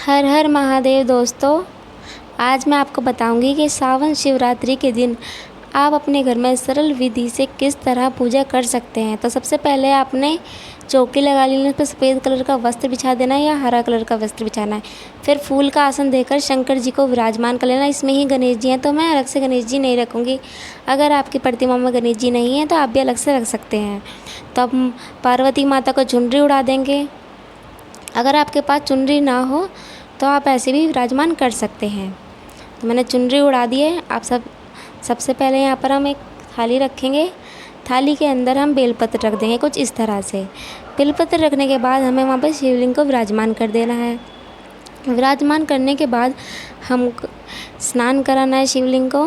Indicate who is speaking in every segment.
Speaker 1: हर हर महादेव दोस्तों, आज मैं आपको बताऊंगी कि सावन शिवरात्रि के दिन आप अपने घर में सरल विधि से किस तरह पूजा कर सकते हैं। तो सबसे पहले आपने चौकी लगा लेनी, उस पर सफ़ेद कलर का वस्त्र बिछा देना है या हरा कलर का वस्त्र बिछाना है। फिर फूल का आसन देकर शंकर जी को विराजमान कर लेना। इसमें ही गणेश जी हैं तो मैं अलग से गणेश जी नहीं रखूँगी। अगर आपकी प्रतिमा में गणेश जी नहीं हैं तो आप भी अलग से रख सकते हैं। तो अब पार्वती माता को चुनरी उड़ा देंगे। अगर आपके पास चुनरी ना हो तो आप ऐसे भी विराजमान कर सकते हैं। तो मैंने चुनरी उड़ा दी है। आप सबसे पहले यहाँ पर हम एक थाली रखेंगे। थाली के अंदर हम बेलपत्र रख देंगे कुछ इस तरह से। बेलपत्र रखने के बाद हमें वहाँ पर शिवलिंग को विराजमान कर देना है। विराजमान करने के बाद हम स्नान कराना है शिवलिंग को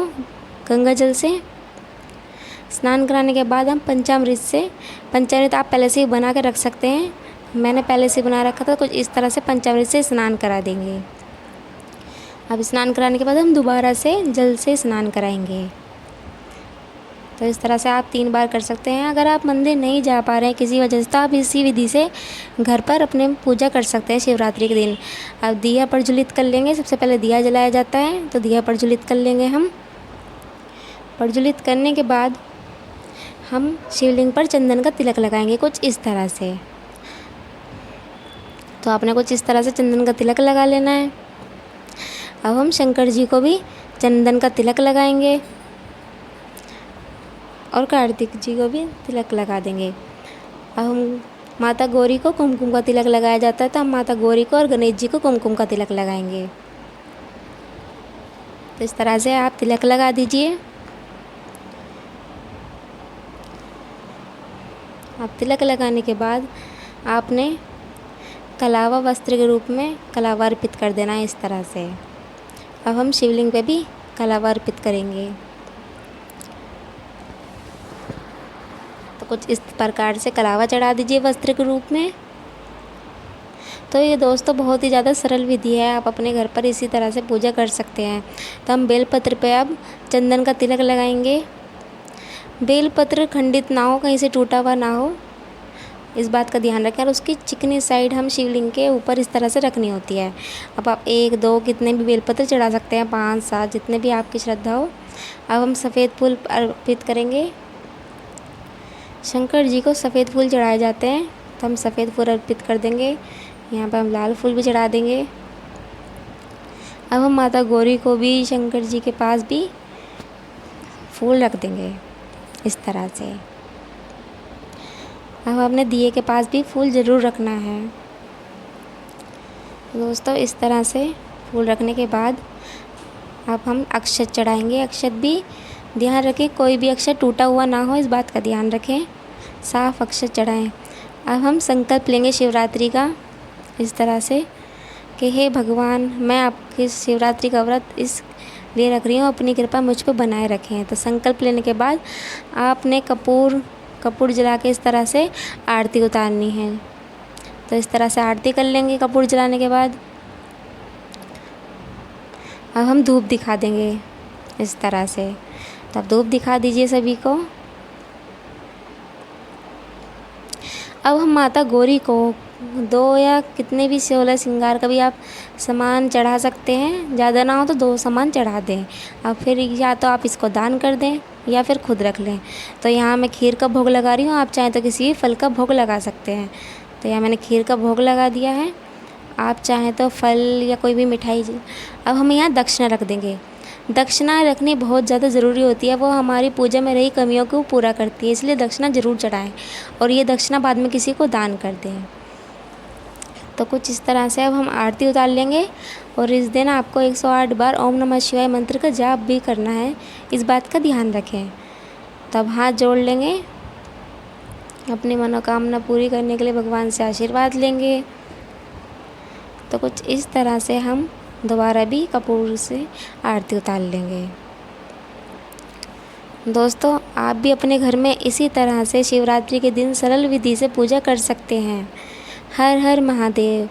Speaker 1: गंगा जल से। स्नान कराने के बाद हम पंचामृत आप पहले से ही बना के रख सकते हैं। मैंने पहले से बना रखा था। कुछ इस तरह से पंचामृत से स्नान करा देंगे। अब स्नान कराने के बाद हम दोबारा से जल से स्नान कराएंगे। तो इस तरह से आप 3 बार कर सकते हैं। अगर आप मंदिर नहीं जा पा रहे हैं किसी वजह से तो आप इसी विधि से घर पर अपने पूजा कर सकते हैं शिवरात्रि के दिन। अब दिया प्रज्वलित कर लेंगे। सबसे पहले दिया जलाया जाता है तो दिया प्रज्वलित कर लेंगे हम। प्रज्वलित करने के बाद हम शिवलिंग पर चंदन का तिलक लगाएंगे कुछ इस तरह से। तो आपने कुछ इस तरह से चंदन का तिलक लगा लेना है। अब हम शंकर जी को भी चंदन का तिलक लगाएंगे और कार्तिक जी को भी तिलक लगा देंगे। अब हम माता गौरी को कुमकुम का तिलक लगाया जाता है तो हम माता गौरी को और गणेश जी को कुमकुम का तिलक लगाएंगे। तो इस तरह से आप तिलक लगा दीजिए। अब तिलक लगाने के बाद आपने कलावा वस्त्र के रूप में कलावा अर्पित कर देना है इस तरह से। अब हम शिवलिंग पे भी कलावा अर्पित करेंगे। तो कुछ इस प्रकार से कलावा चढ़ा दीजिए वस्त्र के रूप में। तो ये दोस्तों बहुत ही ज़्यादा सरल विधि है। आप अपने घर पर इसी तरह से पूजा कर सकते हैं। तो हम बेलपत्र पे अब चंदन का तिलक लगाएंगे। बेलपत्र खंडित ना हो, कहीं से टूटा हुआ ना हो, इस बात का ध्यान रखें। और उसकी चिकनी साइड हम शिवलिंग के ऊपर इस तरह से रखनी होती है। अब आप 1 2 कितने भी बेलपत्र चढ़ा सकते हैं, 5 7 जितने भी आपकी श्रद्धा हो। अब हम सफ़ेद फूल अर्पित करेंगे। शंकर जी को सफ़ेद फूल चढ़ाए जाते हैं तो हम सफ़ेद फूल अर्पित कर देंगे। यहाँ पर हम लाल फूल भी चढ़ा देंगे। अब हम माता गौरी को भी शंकर जी के पास भी फूल रख देंगे इस तरह से। अब अपने दिए के पास भी फूल ज़रूर रखना है दोस्तों। इस तरह से फूल रखने के बाद अब हम अक्षत चढ़ाएंगे। अक्षत भी ध्यान रखें कोई भी अक्षत टूटा हुआ ना हो, इस बात का ध्यान रखें। साफ अक्षत चढ़ाएं। अब हम संकल्प लेंगे शिवरात्रि का इस तरह से कि हे भगवान, मैं आपकी शिवरात्रि का व्रत इस लिए रख रही हूँ, अपनी कृपा मुझ पर बनाए रखें। तो संकल्प लेने के बाद आपने कपूर जला के इस तरह से आरती उतारनी है। तो इस तरह से आरती कर लेंगे कपूर जलाने के बाद। अब हम धूप दिखा देंगे इस तरह से। तो अब धूप दिखा दीजिए सभी को। अब हम माता गौरी को 2 या कितने भी 16 श्रृंगार का भी आप सामान चढ़ा सकते हैं। ज़्यादा ना हो तो 2 सामान चढ़ा दें। अब फिर या तो आप इसको दान कर दें या फिर खुद रख लें। तो यहाँ मैं खीर का भोग लगा रही हूँ, आप चाहें तो किसी भी फल का भोग लगा सकते हैं। तो यहाँ मैंने खीर का भोग लगा दिया है, आप चाहें तो फल या कोई भी मिठाई। अब हम यहाँ दक्षिणा रख देंगे। दक्षिणा रखनी बहुत ज़्यादा ज़रूरी होती है, वो हमारी पूजा में रही कमियों को पूरा करती है, इसलिए दक्षिणा ज़रूर चढ़ाएं और ये दक्षिणा बाद में किसी को दान कर दें। तो कुछ इस तरह से अब हम आरती उतार लेंगे। और इस दिन आपको 108 बार ओम नमः शिवाय मंत्र का जाप भी करना है, इस बात का ध्यान रखें। तब हाथ जोड़ लेंगे, अपनी मनोकामना पूरी करने के लिए भगवान से आशीर्वाद लेंगे। तो कुछ इस तरह से हम दोबारा भी कपूर से आरती उतार लेंगे। दोस्तों, आप भी अपने घर में इसी तरह से शिवरात्रि के दिन सरल विधि से पूजा कर सकते हैं। हर हर महादेव।